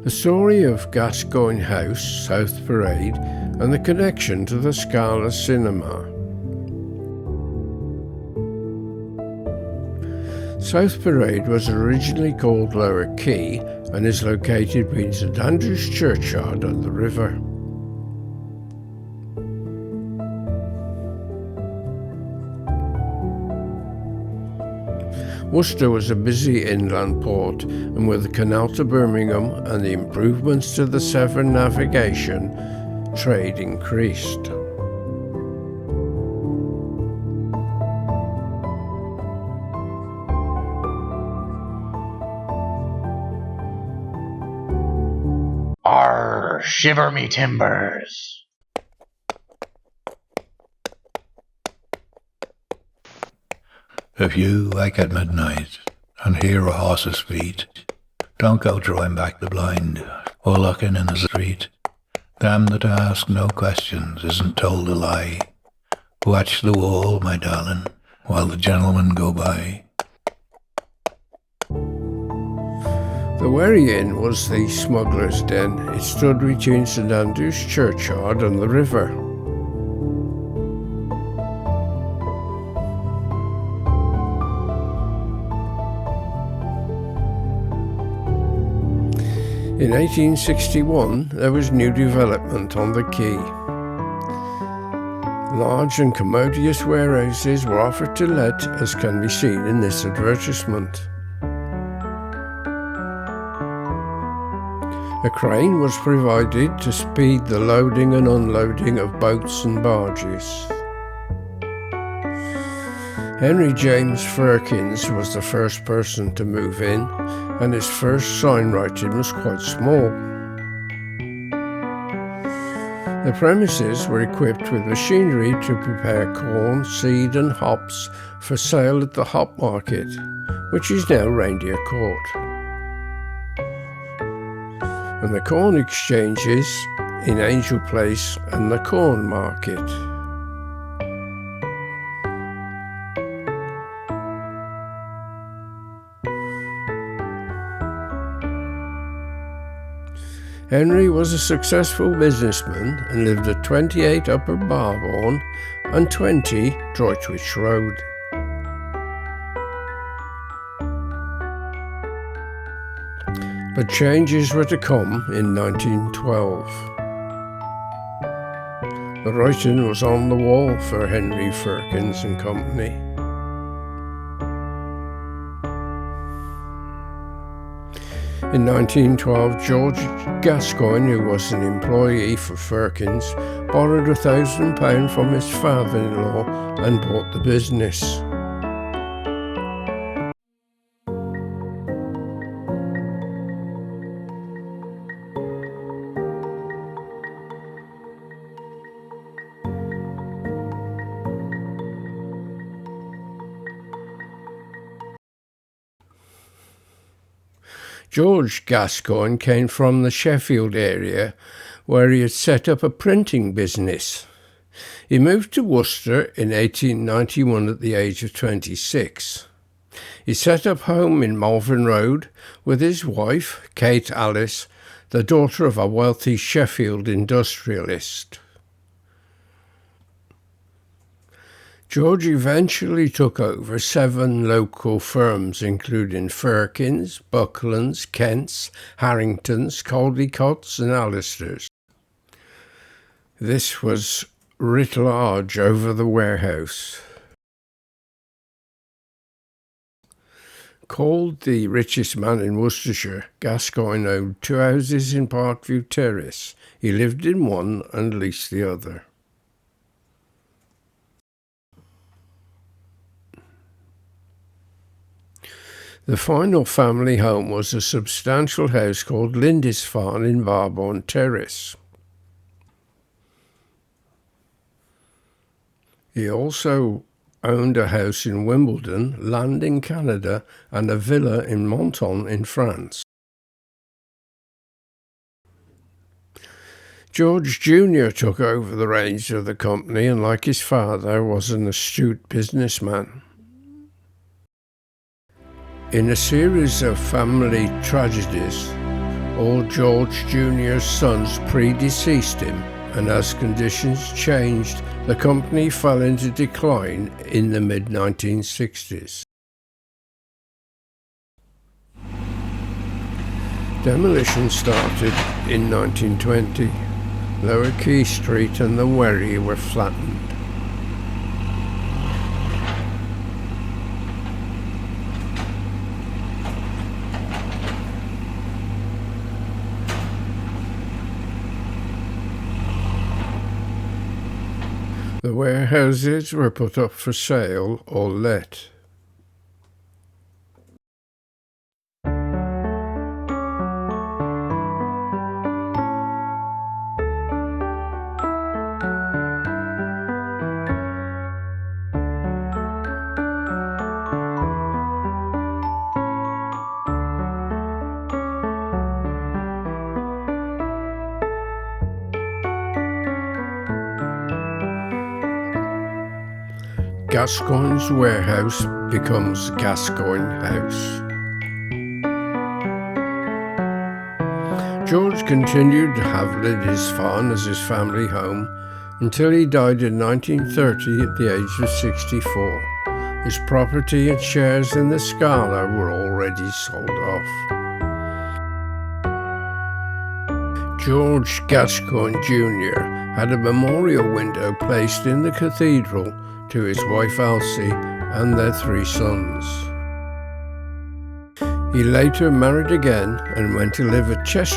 The story of Gascoyne House, South Parade, and the connection to the Scala Cinema. South Parade was originally called Lower Quay and is located between St Andrew's Churchyard and the river. Worcester was a busy inland port, and with the canal to Birmingham and the improvements to the Severn navigation, trade increased. Arr, shiver me timbers! If you wake at midnight and hear a horse's feet, don't go drawing back the blind or looking in the street. Them that ask no questions isn't told a lie. Watch the wall, my darling, while the gentlemen go by. The Wherry Inn was the smuggler's den. It stood between St Andrew's Churchyard and the river. In 1861, there was new development on the quay. Large and commodious warehouses were offered to let, as can be seen in this advertisement. A crane was provided to speed the loading and unloading of boats and barges. Henry James Firkins was the first person to move in, and his first signwriting was quite small. The premises were equipped with machinery to prepare corn, seed and hops for sale at the hop market, which is now Reindeer Court, and the corn exchanges in Angel Place and the Corn Market. Henry was a successful businessman and lived at 28 Upper Barbourne and 20 Droitwich Road. But changes were to come in 1912. The writing was on the wall for Henry Firkins and Company. In 1912, George Gascoyne, who was an employee for Firkins, borrowed £1,000 from his father-in-law and bought the business. George Gascoyne came from the Sheffield area, where he had set up a printing business. He moved to Worcester in 1891 at the age of 26. He set up home in Malvern Road with his wife, Kate Alice, the daughter of a wealthy Sheffield industrialist. George eventually took over 7 local firms, including Firkins, Bucklands, Kents, Harringtons, Caldecots and Allisters. This was writ large over the warehouse. Called the richest man in Worcestershire, Gascoyne owned 2 houses in Parkview Terrace. He lived in one and leased the other. The final family home was a substantial house called Lindisfarne in Barbourne Terrace. He also owned a house in Wimbledon, land in Canada, and a villa in Menton in France. George Jr. took over the reins of the company and, like his father, was an astute businessman. In a series of family tragedies, All George Jr.'s sons predeceased him, and as conditions changed, the company fell into decline in the mid-1960s. Demolition started in 1920. Lower Quay Street and the Wherry were flattened. The warehouses were put up for sale or let. Gascoyne's warehouse becomes Gascoyne House. George continued to have Liddy's Farm as his family home until he died in 1930 at the age of 64. His property and shares in the Scala were already sold off. George Gascoyne Jr. had a memorial window placed in the cathedral to his wife Elsie and their 3 sons. He later married again and went to live at Chester.